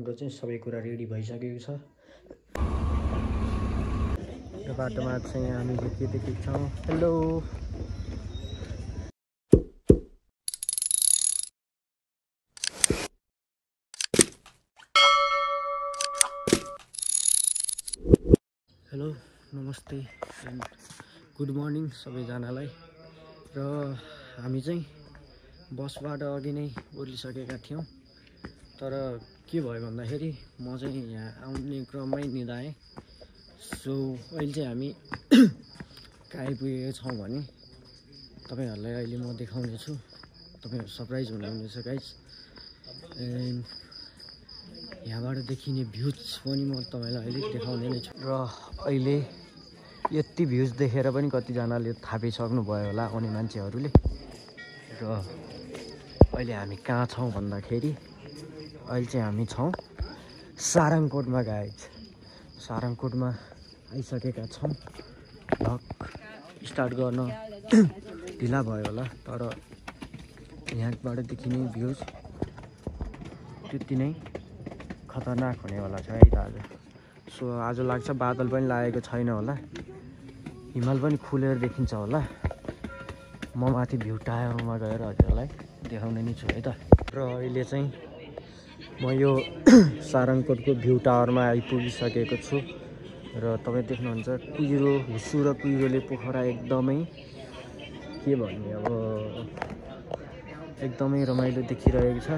हाम्रो चाहिँ सबै कुरा रेडी भइसकेको छ र बाटोमा चाहिँ हामीले के देखेको छौँ। हेलो हेलो नमस्ते एन्ड गुड मर्निङ सबैजनालाई। र हामी चाहिँ बसबाट अघि नै ओर्लिसकेका थियौँ, तर के भयो भन्दाखेरि म चाहिँ यहाँ आउने क्रममै निदाएँ। सो अहिले चाहिँ हामी कहाँ आइपुगेका छौँ भने तपाईँहरूलाई अहिले म देखाउने छु। तपाईँहरू सरप्राइज हुनुहुनेछ गाइज। एन्ड यहाँबाट देखिने भ्यूज पनि म तपाईँलाई अहिले देखाउने नै छु। र अहिले यति भ्यूज देखेर पनि कतिजनाले थाहा पाइसक्नुभयो होला आउने मान्छेहरूले। र अहिले हामी कहाँ छौँ भन्दाखेरि अहिले चाहिँ हामी छौँ सारङकोटमा गाइज। सारङकोटमा आइसकेका छौँ। भ्लग स्टार्ट गर्न ढिला भयो होला, तर यहाँबाट देखिने भ्यूज त्यति नै खतरनाक हुनेवाला छ है त आज। सो आज लाग्छ बादल पनि लागेको छैन होला, हिमाल पनि खुलेर देखिन्छ होला। म माथि भ्यू टावरमा गएर हजुरलाई देखाउने नै छु है त। र अहिले चाहिँ म यो सारङकोटको भ्यू टावरमा आइपुगिसकेको छु। र तपाईँ देख्नुहुन्छ कुहिरो, हुस्सु र कुहिरोले पोखरा एकदमै के भन्ने अब एकदमै रमाइलो देखिरहेको छ।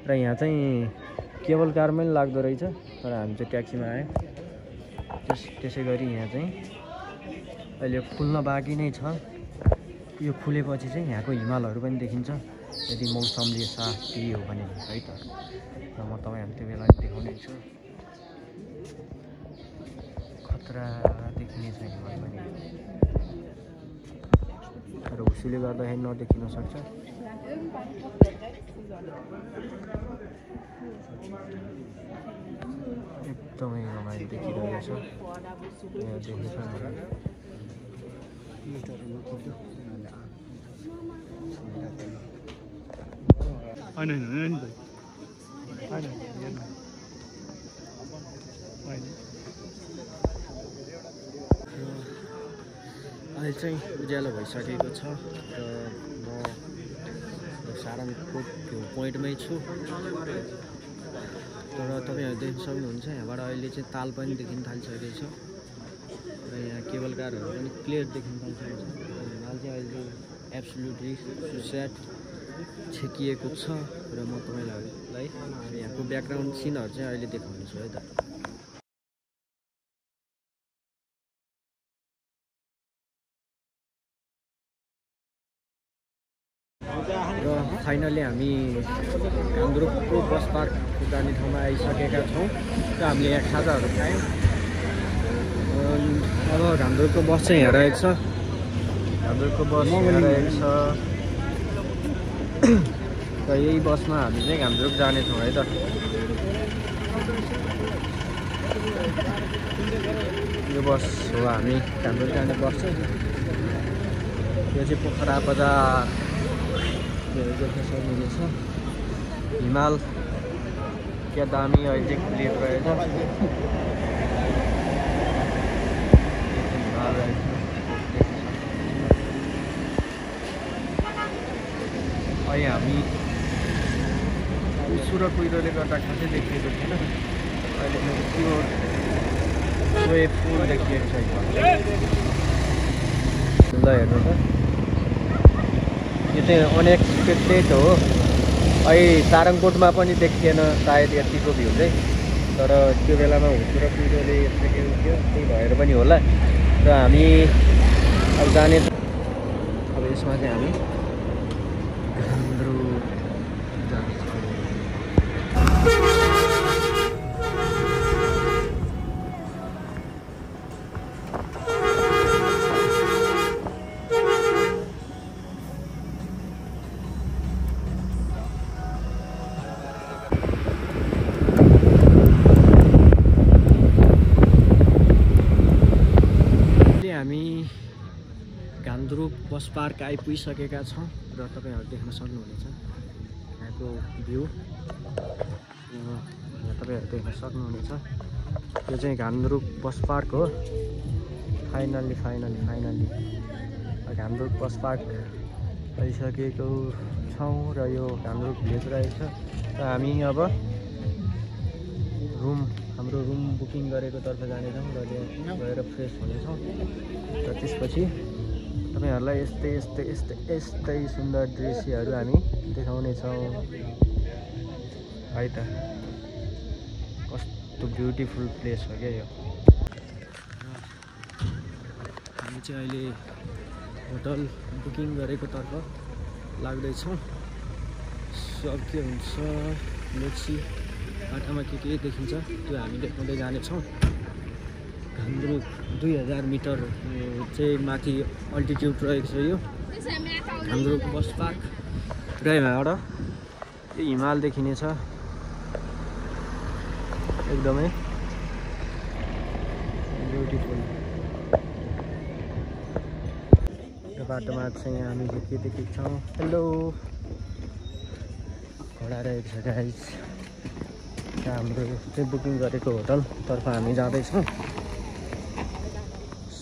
र यहाँ चाहिँ केबल कार पनि लाग्दो रहेछ, तर हामी चाहिँ ट्याक्सीमा आयौँ। त्यसै गरी यहाँ चाहिँ अहिले खुल्न बाँकी नै छ। यो खुलेपछि चाहिँ यहाँको हिमालहरू पनि देखिन्छ, यदि मौसमले साथ दियो भने है त। र म तपाईँहरू त्यो बेला देखाउने छु। खतरा देखिने छ हिमाल पनि, तर हुस्सुले गर्दाखेरि नदेखिन सक्छ। एकदमै रमाइलो देखिरहेको छ। यहाँ देख्नु सक्नुहुन्छ अहिले चाहिँ उज्यालो भइसकेको छ र म सारङकोट भ्यू पोइन्टमै छु। तर तपाईँहरू देख्न सक्नुहुन्छ यहाँबाट अहिले चाहिँ ताल पनि देखिन थालिसकेको छ र यहाँ केबल कारहरू पनि क्लियर देखिन थालिसकेको छ। हिमाल चाहिँ अहिले एब्सोल्युटली सुसेट छेकिएको छ। र म तपाईँलाई यहाँको ब्याकग्राउन्ड सिनहरू चाहिँ अहिले देखाउने छु है त। र फाइनली हामी घान्द्रुकको बस पार्क जाने ठाउँमा आइसकेका छौँ। र हामीले यहाँ खाजाहरू खायौँ। अब घान्द्रुकको बस चाहिँ यहाँ रहेको छ। घान्द्रुकको बस यहाँ रहेको छ। र यही बसमा हामी चाहिँ घान्द्रुक जानेछौँ है त। यो बस हो हामी घान्द्रुक जाने बस चाहिँ। यो चाहिँ पोखरा बजार देख्न सक्नुहुनेछ। हिमाल क्या दामी अहिले क्लियर रहेछ। हिमाल अहिले हामी हुस्सु र कुहिरोले गर्दा खासै देखिएको थिएन। अहिले मेरो प्योर स्वेप फुल देखिएको छ। ल हेर्नु त, यो चाहिँ अनएक्सपेक्टेड हो। अहिले सारङकोटमा पनि देखिएन सायद यतिको भ्यू चाहिँ, तर त्यो बेलामा हुस्सु र कुहिरोले छेकेको थियो, त्यही भएर पनि होला। र हामी अब जाने, अब यसमा चाहिँ हामी घान्द्रुक जान्छौँ। घान्द्रुक बस पार्क आइपुगिसकेका छौँ र तपाईँहरू देख्न सक्नुहुनेछ यहाँको भ्यू। यहाँ तपाईँहरू देख्न सक्नुहुनेछ यो चाहिँ घामरुक बस पार्क हो। फाइनल्ली घामरुक बस पार्क आइसकेको छौँ र यो घामरुक भिलेज रहेछ। र हामी अब हाम्रो रुम बुकिङ गरेको तर्फ जानेछौँ र गएर फ्रेस हुनेछौँ र त्यसपछि तपाईहरुलाई यस्तै सुन्दर दृश्यहरू हामी देखाउनेछौँ है त। कस्तो ब्युटिफुल प्लेस हो क्या यो। हामी चाहिँ अहिले होटल बुकिङ गरेको तर्फ लाग्दैछौँ। सब के हुन्छ लेट्सी बाटामा के देखिन्छ त्यो हामी देखाउँदै जानेछौँ। घामरुक 2000 मिटर चाहिँ माथि अल्टिट्युड रहेको छ यो घामरुक बस पार्क र यहाँबाट यो हिमाल देखिनेछ एकदमै ब्युटिफुल। यो बाटोमा चाहिँ हामी के देखेको छौँ। हेलो घोडा रहेको छ गाइस। हाम्रो चाहिँ बुकिङ गरेको होटल तर्फ हामी जाँदैछौँ।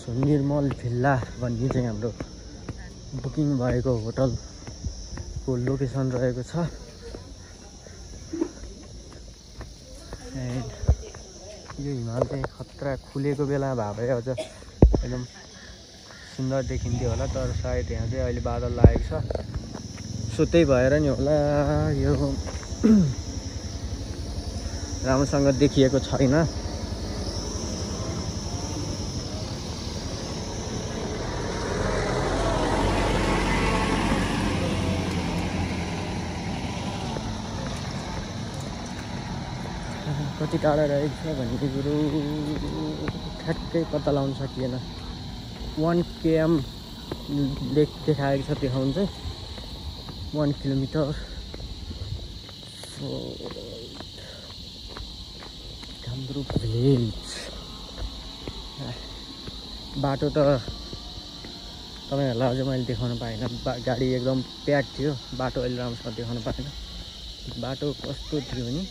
निर्मल भिल्ला भन्ने चाहिँ हाम्रो बुकिङ भएको होटलको लोकेसन रहेको छ। एन्ड यो हिमाल चाहिँ खतरा खुलेको बेला भए भए अझ एकदम सुन्दर देखिन्थ्यो होला, तर सायद यहाँ चाहिँ अहिले बादल लागेको छ सो त्यही भएर नि होला यो राम्रोसँग देखिएको छैन। कति टाढा रहेको छ भन्ने कुरो ठ्याक्कै पत्ता लगाउन सकिएन। 1 km लेख देखाएको छ, देखाउनु चाहिँ 1 किलोमिटर। घामरुक भिलेज बाटो त तपाईहरुलाई अझै मैले देखाउन पाएन। गाडी एकदम प्याक थियो, बाटो अहिले राम्रोसँग देखाउन पाएन। बाटो कस्तो थियो नि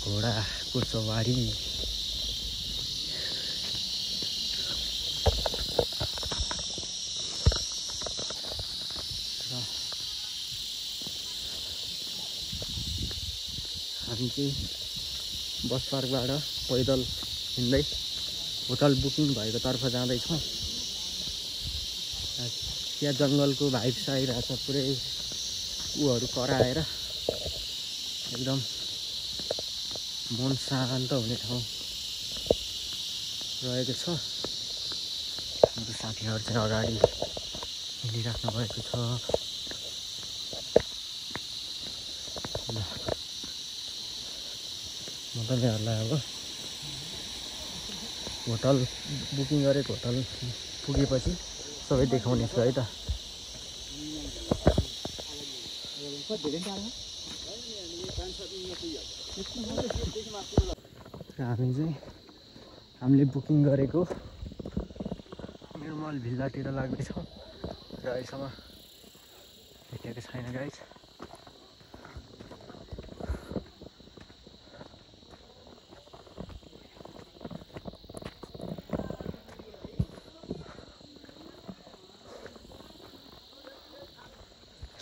घोडाको सवारी। हामी चाहिँ बस पार्कबाट पैदल हिँड्दै होटल बुकिङ भएको तर्फ जाँदैछौँ। त्यहाँ जङ्गलको भाइब्स आइरहेको छ, पुरै ऊहरू कराएर एकदम मन शान्त हुने ठाउँ रहेको छ। हाम्रो साथीहरू चाहिँ अगाडि हिँडिराख्नु भएको छ। म तपाईँहरूलाई अब होटल बुकिङ गरेको होटल पुगेपछि सबै देखाउने छु है त। हामीले बुकिङ गरेको निर्मल भिल्लातिर लाग्दैछौँ र अहिलेसम्म भेटेको छैन गाइस।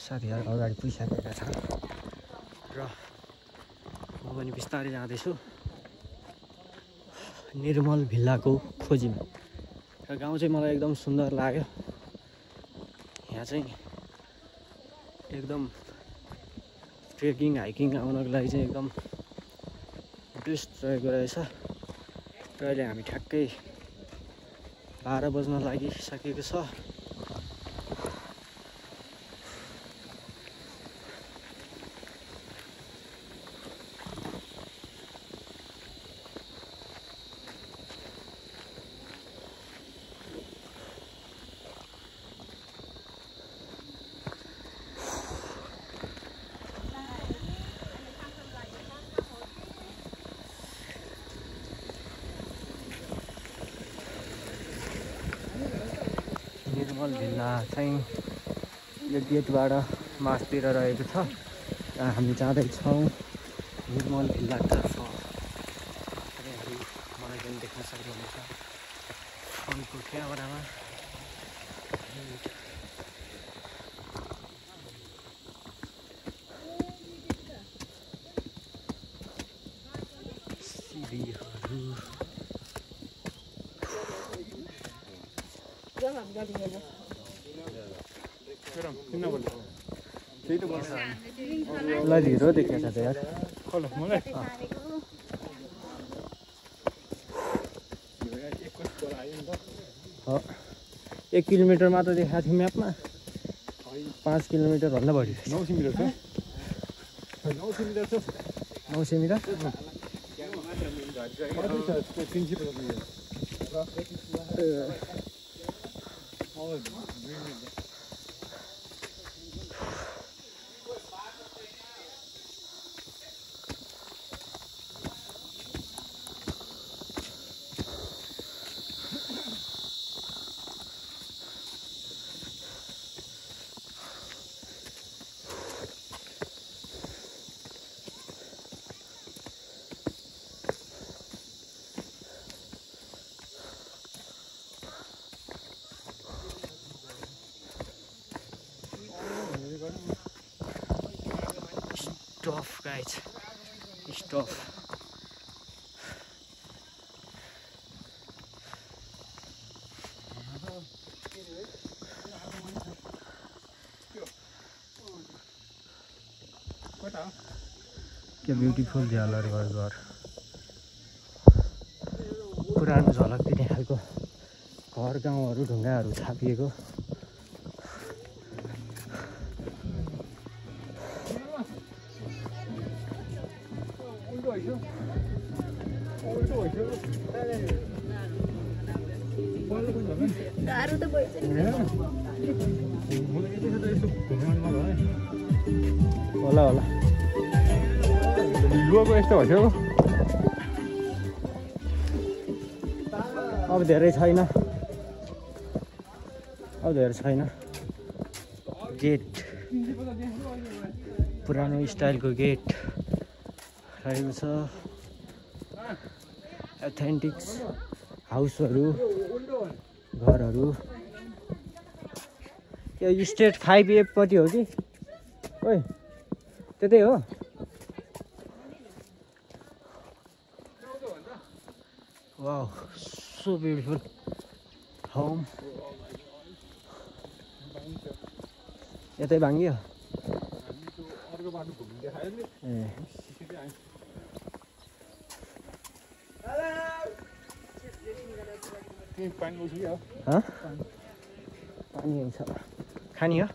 साथीहरू अगाडि पुगिसकेका छन् र म पनि बिस्तारै जाँदैछु निर्मल भिल्लाको खोजीमा। र गाउँ चाहिँ मलाई एकदम सुन्दर लाग्यो। यहाँ चाहिँ एकदम ट्रेकिङ हाइकिङ आउनको लागि चाहिँ एकदम बेस्ट रहेको रहेछ। र अहिले हामी ठ्याक्कै 12 बज्न लागिसकेको छ। निर्मल भिल्ला चाहिँ यो गेटबाट मासतिर रहेको छ। हामी जाँदैछौँ निर्मल भिल्लातर्फ। मलाई पनि देख्न सक्नुहुनेछ फोनको क्यामेरामा। ल हिरो देखेको छ त यार। 1 किलोमिटर मात्र देखाएको थियो म्यापमा, 5 किलोमिटर भन्दा बढी। 900 मिटर छ। 900 मिटर। Stop guys, stop. क्या ब्युटिफुल झलरको घर, पुरानो झलक दिने खालको घर गाउँहरू ढुङ्गाहरू छापिएको। होला होला लुको यस्तो भइसक्यो। अब धेरै छैन, गेट पुरानो स्टाइलको गेट रहेको छ। एथेन्टिक हाउसहरू, घरहरू। यो स्टेट 5A पट्टि हो कि? ओइ त्यतै हो। Wow, so beautiful home. यतै भाङ्ग्यो। पानी यहीँ छ, खानी हो?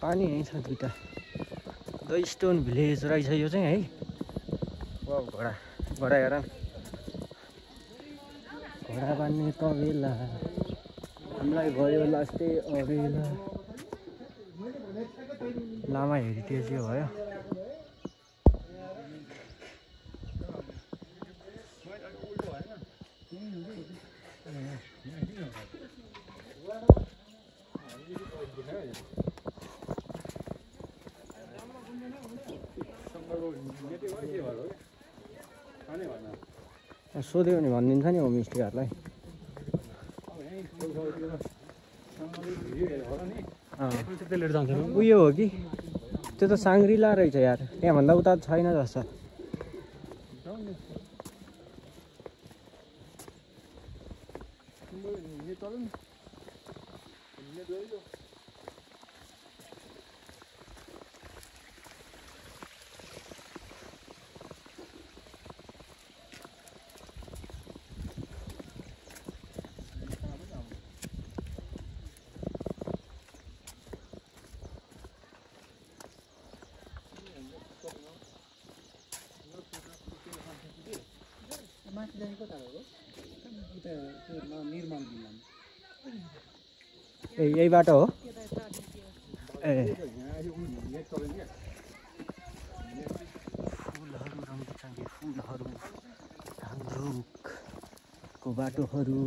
पानी यहीँ छ दुईटा। द स्टोन भिलेज रहेछ यो चाहिँ है। वाउ, घोडा हेर न, घोडा बान्ने तबेला हामीलाई भयो लास्टै अबेला। लामा हेरिटेज यो भयो। सोध्यो भने भनिदिन्छ नि होमस्टेहरूलाई। उयो हो कि त्यो त साङ्ग्रिला रहेछ यार, त्यहाँभन्दा उता छैन जस्तो। यही बाटो हो। ए फुलहरू, रङबिरङ्गी फुलहरू, ढाङरुखको बाटोहरू।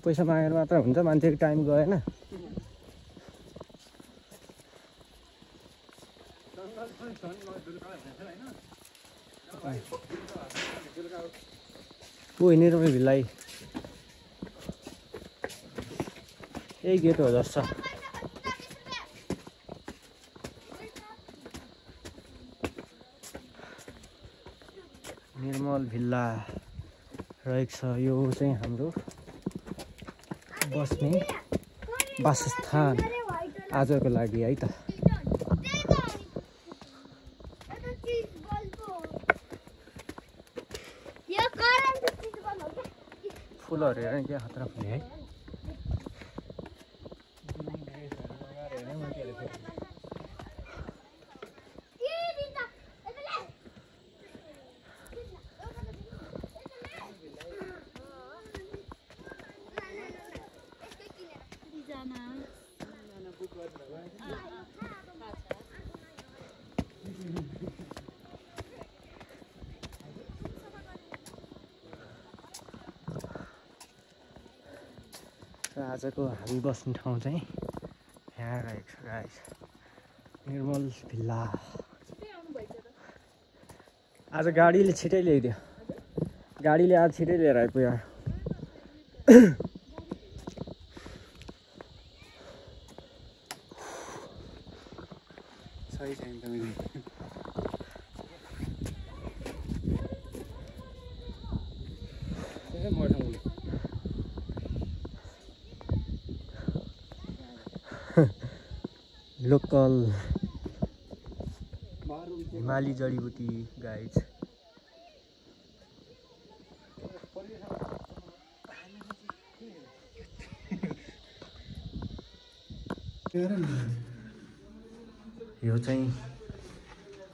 पैसा मागेर मात्र हुन्छ, मान्छेको टाइम गएन। ओ निर्मल भिल्लाई यही गेट हो जस्तो। निर्मल भिल्ला रहेको छ। यो चाहिँ हाम्रो बस्ने वासस्थान आजको लागि है त। फुलहरू हेर्ने क्या खतरा फुले है। आजको हामी बस्ने ठाउँ चाहिँ यहाँ रहेको छ गाइस, निर्मल भिल्ला। आज गाडीले छिटै ल्याइदियो, गाडीले आज छिटै लिएर आइपुग्यो। सही छैन त मैले लोकल हिमाली जडीबुटी गाइस। यो चाहिँ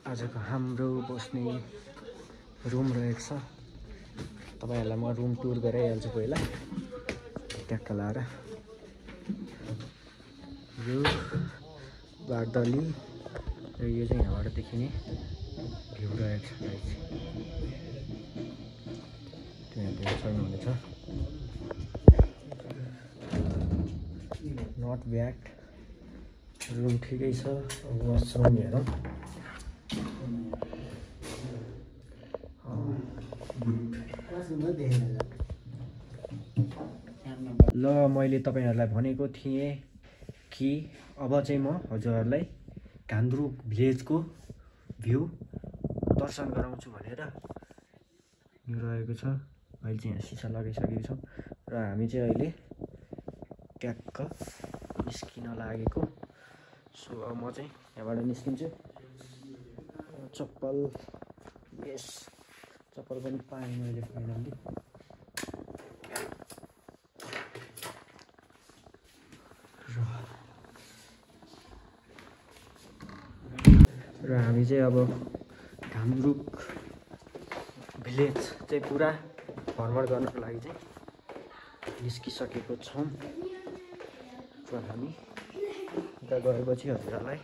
आजको हाम्रो बस्ने रुम रहेको छ। तपाईहरुलाई म रुम टुर गराइहाल्छु पहिला ट्याक्क लाएर। यो बागदली र यो चाहिँ यहाँबाट देखिने भ्यू रहेको छ गाइस। त्यहाँ देख्न सक्नुहुनेछ। नट ब्याड, रुम ठिकै छ। वासरुम हेरौँ। ल मैले तपाईहरुलाई भनेको थिएँ कि अब चाहिँ म हजुरहरुलाई घान्द्रुक भिलेजको भ्यू दर्शन गराउँछु भनेर। यो रहेको छ। अहिले चाहिँ यहाँ सिसा लगाइसकेको छौँ र हामी चाहिँ अहिले ट्याक्क निस्किन लागेको। सो अब म चाहिँ यहाँबाट निस्किन्छु। चप्पल, यस चप्पल पनि पाएँ मैले फाइनली। र हामी चाहिँ अब घान्द्रुक भिलेज चाहिँ पुरा भ्रमण गर्नको लागि चाहिँ निस्किसकेको छौँ। र हामी उता गएपछि हजुरहरूलाई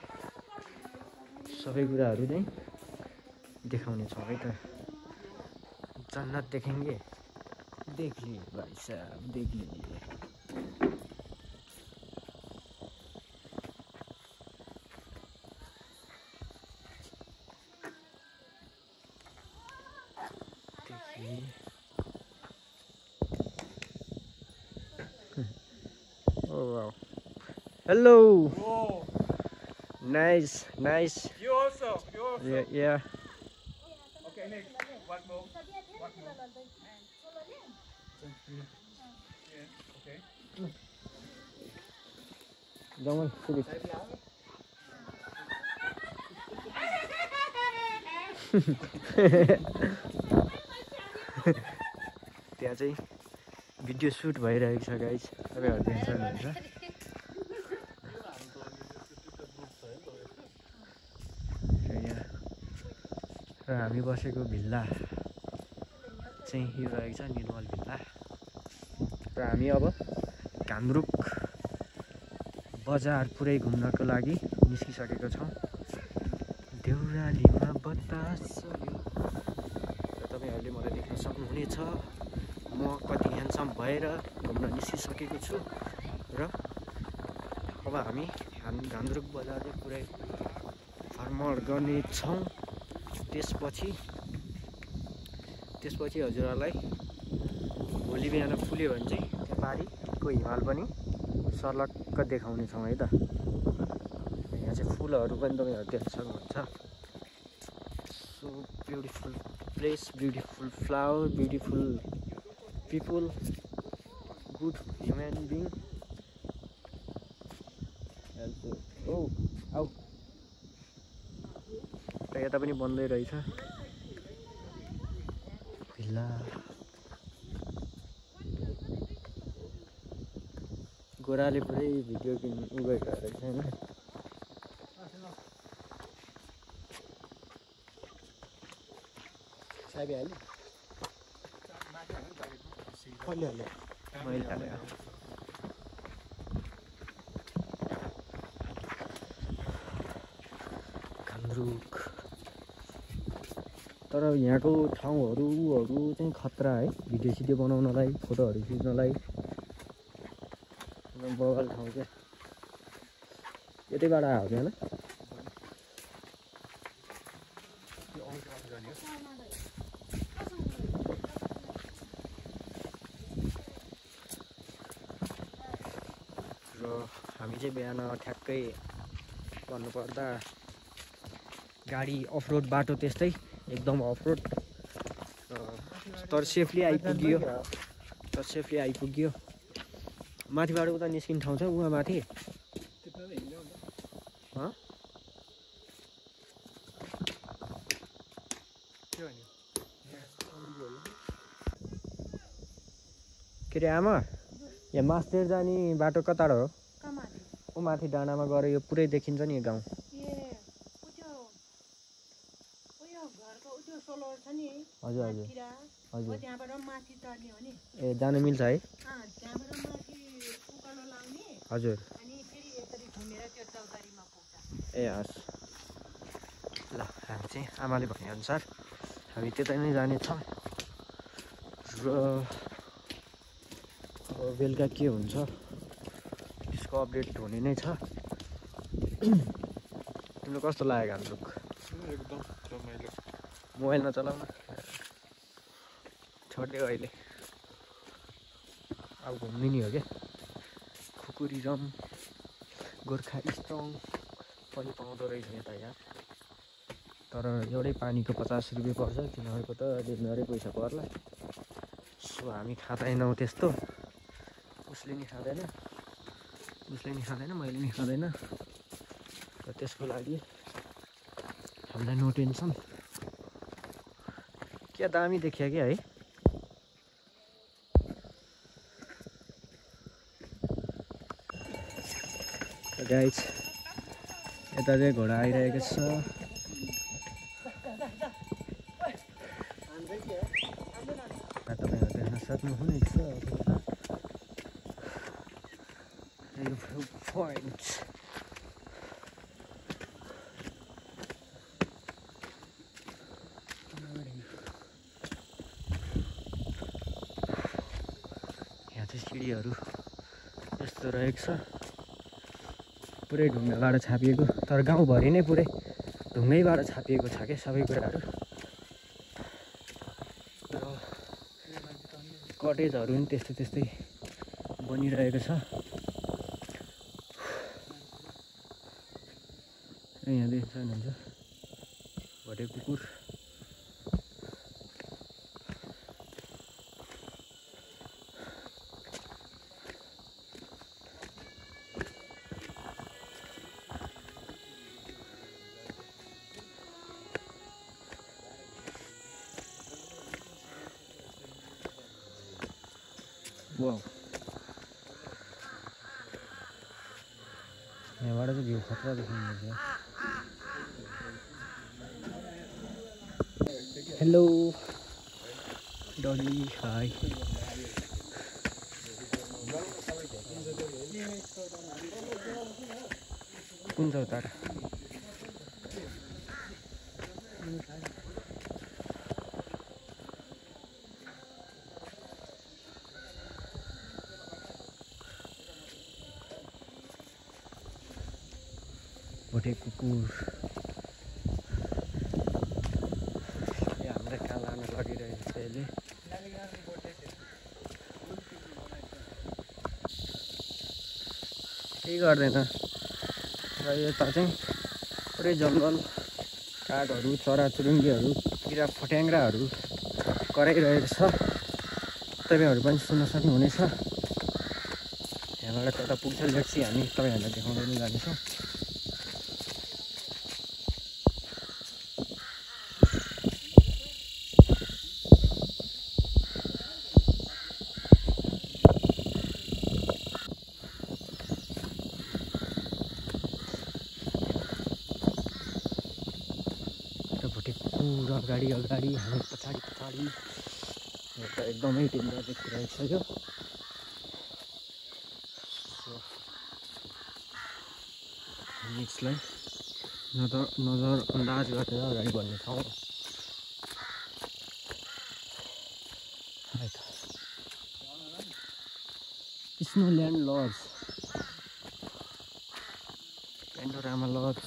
सबै कुराहरू चाहिँ देखाउने छौँ है त। जन्नत देखेंगे, देख लिए भाइ साहब, देख लीजिए। Oh wow. Hello. Whoa. Nice, nice. You also. Yeah, yeah. Okay, next. One more. Yeah, okay. Jangan sulit. त्यहाँ चाहिँ भिडियो सुट भइरहेको छ गाइस। तपाईहरु देख्न सक्नुहुन्छ। र हामी बसेको भिल्ला चाहिँ यो रहेको छ, निर्मल भिल्ला। र हामी अब घान्द्रुक बजार पुरै घुम्नको लागि निस्किसकेको छौँ। देउरालीमा बतास चल्यो। र तपाईहरुले देख्न सक्नुहुनेछ म कति ह्यान्डसम भएर घुम्न निस्किसकेको छु र अब हामी घान्द्रुक बजार चाहिँ पुरै भ्रमण गर्नेछौँ। त्यसपछि हजुरहरूलाई भोलि बिहान फुल्यो भने चाहिँ त्यो पारिको हिमाल पनि सर्लक्क देखाउनेछौँ है त। यहाँ चाहिँ फुलहरू पनि तपाईँहरू देख्न सक्नुहुन्छ। So beautiful place, beautiful flower, beautiful people, good human being. Oh आऊ र यता पनि बन्दै रहेछ भिल्ला। गोराले पुरै भिडियो उ गरिरहेको रहेछ होइन। साबी हाल्यो कसले हाल्यो? मैले हालेँ। घान्द्रुक तर यहाँको ठाउँहरू चाहिँ खतरा है, भिडियो सिडियो बनाउनलाई, फोटोहरू खिच्नलाई बवाल ठाउँ क्या। यतैबाट आयो होइन? र हामी चाहिँ बिहान ठ्याक्कै भन्नुपर्दा गाडी अफरोड बाटो त्यस्तै एकदम अफरोड तर सेफली आइपुग्यो। माथिबाट उता निस्किने ठाउँ छ उहाँ माथि। के अरे आमा, यहाँ मास्तिर जाने बाटो कता हो? ऊ माथि डाँडामा गएर यो पुरै देखिन्छ नि गाउँ। हजुर हजुर हजुर ए जानु मिल्छ है? हजुर ए हस् ल, हामी चाहिँ आमाले भनेअनुसार हामी त्यतै नै जानेछौँ र अब बेलुका के हुन्छ त्यसको अपडेट हुने नै छ। तिमीलाई कस्तो लाग्यो घान्द्रुक? एकदम रमाइलो। मोबाइल नचलाउन छोडिदियो अहिले। अब घुम्ने नि हो क्या। खुकुरीरम गोर्खा स्ट्रङ पनि पाउँदो रहेछ यता यहाँ। तर एउटै पानीको 50 रुपियाँ पर्छ, किनभनेको त डेन्जरै पैसा पर्ला। सो हामी खाँदैनौँ त्यस्तो। उसले नि खाँदैन, मैले नि खाँदैन र त्यसको लागि हामीलाई नो टेन्सन। क्या दामी देखियो क्या है। गाइज यता चाहिँ घोडा आइरहेको छ। तपाईँहरू देख्न सक्नुहुनेछ पोइन्ट। यहाँ चाहिँ सिडीहरू यस्तो रहेको छ, पुरै ढुङ्गाबाट छापिएको। तर गाउँभरि नै पुरै ढुङ्गैबाट छापिएको छ क्या सबै कुराहरू। र कटेजहरू पनि त्यस्तै बनिरहेको छ। यहाँ देख्न सक्नुहुन्छ भोटे कुकुर। वाउ, यहाँबाट चाहिँ भ्यू खतरा देखिँदैछ। हेलो डली, हाई। कुन छ तारा? भोटे कुकुर हाम्रो कहाँ लान लगिरहेको छ यसले। केही गर्दैन र यता चाहिँ पुरै जङ्गल कागहरू चराचुरुङ्गीहरू किरा फट्याङ्ग्राहरू कराइरहेको छ। तपाईँहरू पनि सुन्न सक्नुहुनेछ। यहाँबाट कता पुग्छ लेट्सी हामी तपाईँहरूलाई देखाउँदै जानेछौँ। अगाडि अगाडि हामी पछाडि पछाडि एउटा एकदमै डेन्जर देखिरहेको छ यो। हामी यसलाई नजरअन्दाज गरेर अगाडि बढ्नेछौँ। स्नोल्यान्ड लज, पेन्डोरामा लज।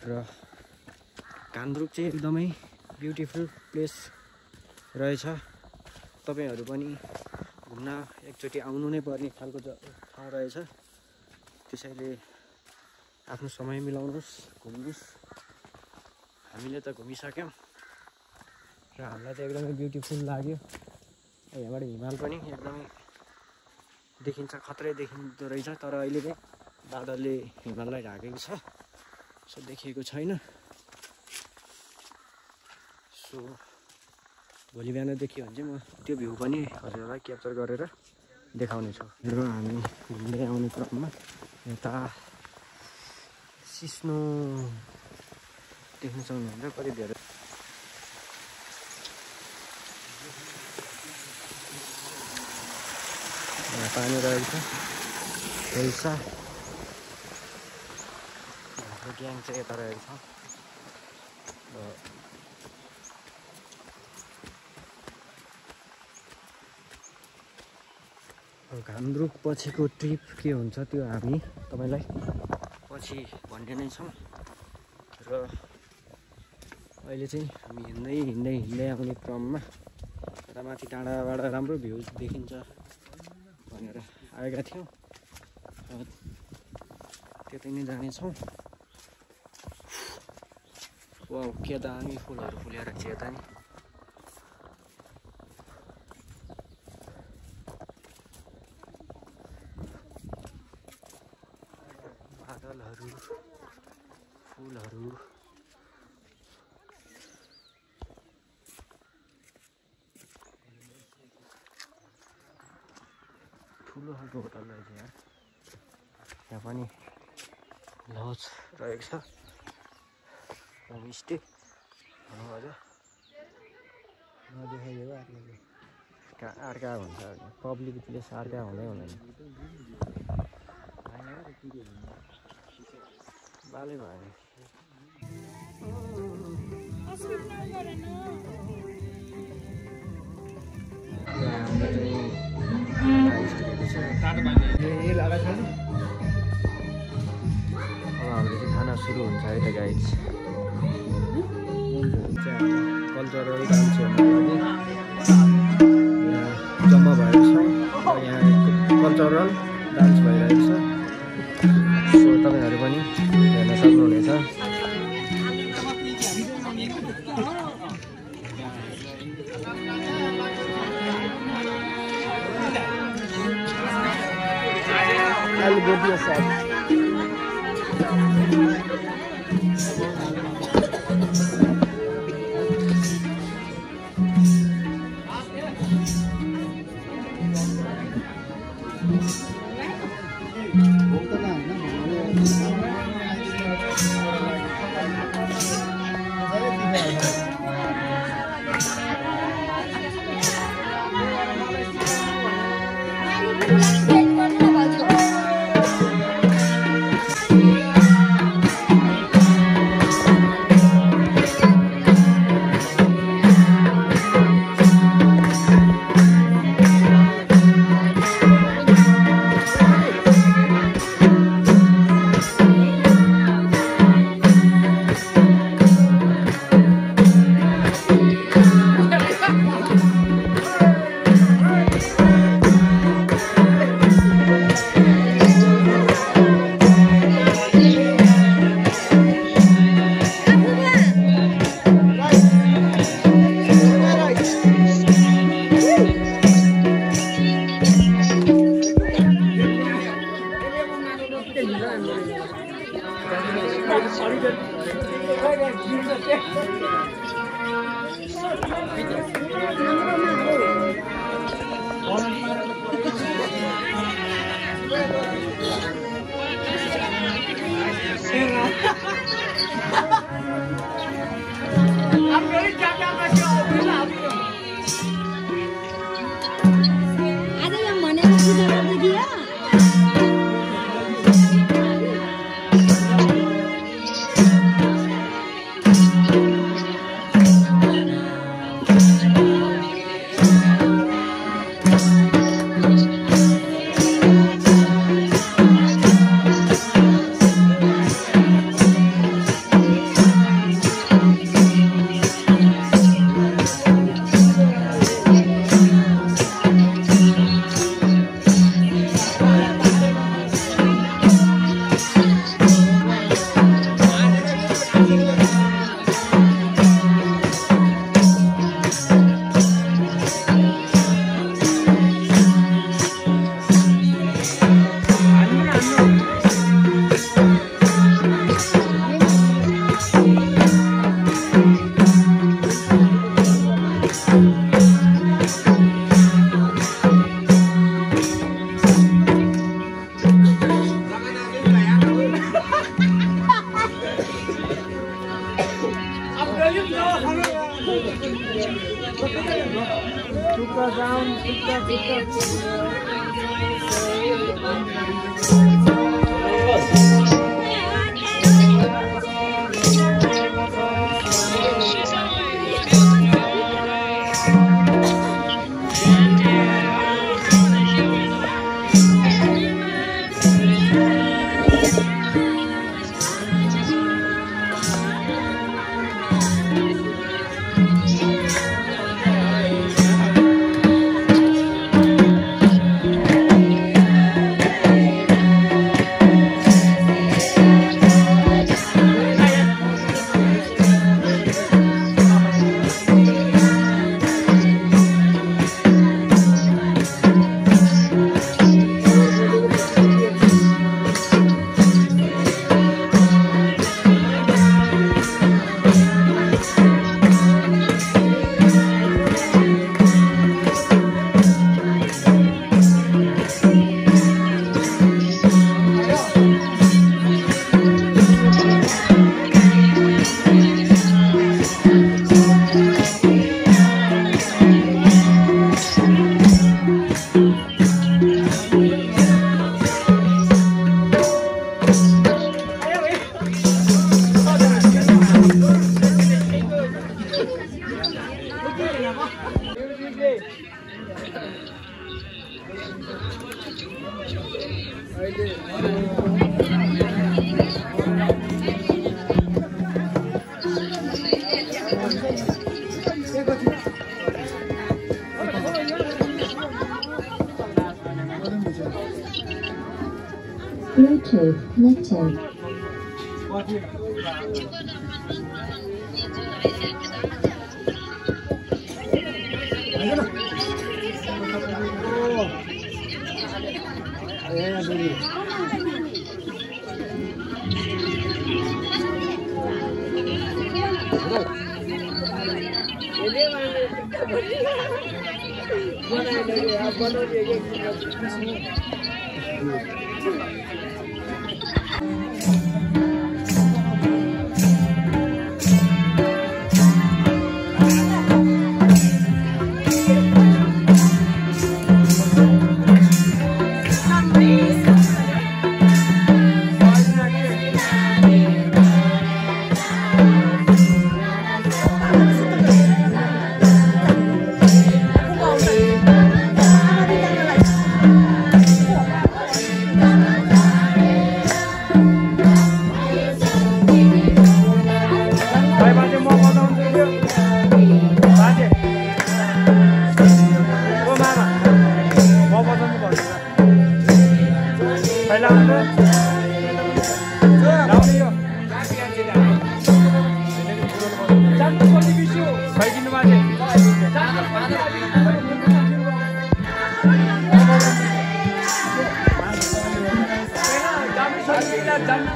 र कान्द्रुक चाहिँ एकदमै ब्युटिफुल प्लेस रहेछ। तपाईँहरू पनि घुम्न एकचोटि आउनु नै पर्ने खालको ठाउँ रहेछ। त्यसैले आफ्नो समय मिलाउनुहोस्, घुम्नुहोस्। हामीले त घुमिसक्यौँ र हामीलाई त एकदमै ब्युटिफुल लाग्यो। यहाँबाट हिमाल पनि एकदमै देखिन्छ, खत्रै देखिँदो रहेछ। तर अहिले चाहिँ बादलले हिमाललाई ढाकेको छ, सो देखिएको छैन। सो भोलि बिहान देखियो भने चाहिँ म त्यो भ्यू पनि हजुरहरूलाई क्याप्चर गरेर देखाउने छु। र हामी घुम्दै आउने क्रममा यता सिस्नो देख्न सक्नुहुन्छ, कति धेरै पानी रहेको छ। पैसा ग्याङ चाहिँ यता रहेको छ। घामरुक पछिको ट्रिप के हुन्छ त्यो हामी तपाईँलाई पछि भन्ने नै छौँ। र अहिले चाहिँ हामी हिँड्दै आउने क्रममा यता माथि टाढाबाट राम्रो भ्यू देखिन्छ भनेर आएका थियौँ। त्यतै नै जानेछौँ। वाउ, के दामी फुलहरू फुलेर छ यता नि। बादलहरू, फुलहरू, ठुलो खालको होटल रहेछ यहाँ। यहाँ पनि लज रहेको छ, होमस्टे हजुर। नदेखाइदिएको अर्का भन्छ, पब्लिक प्लेस अर्का हुँदै हुँदैन। बालै भयो अब हाम्रो चाहिँ खाना सुरु हुन्छ है त गाइज। कल्चरल डान्स हेर्नुको लागि यहाँ जम्मा भएको छौँ। यहाँ कल्चरल डान्स भइरहेको छ। सो तपाईँहरू पनि हेर्न सक्नुहुनेछ। I'll go to your side. Bluetooth connected. जानु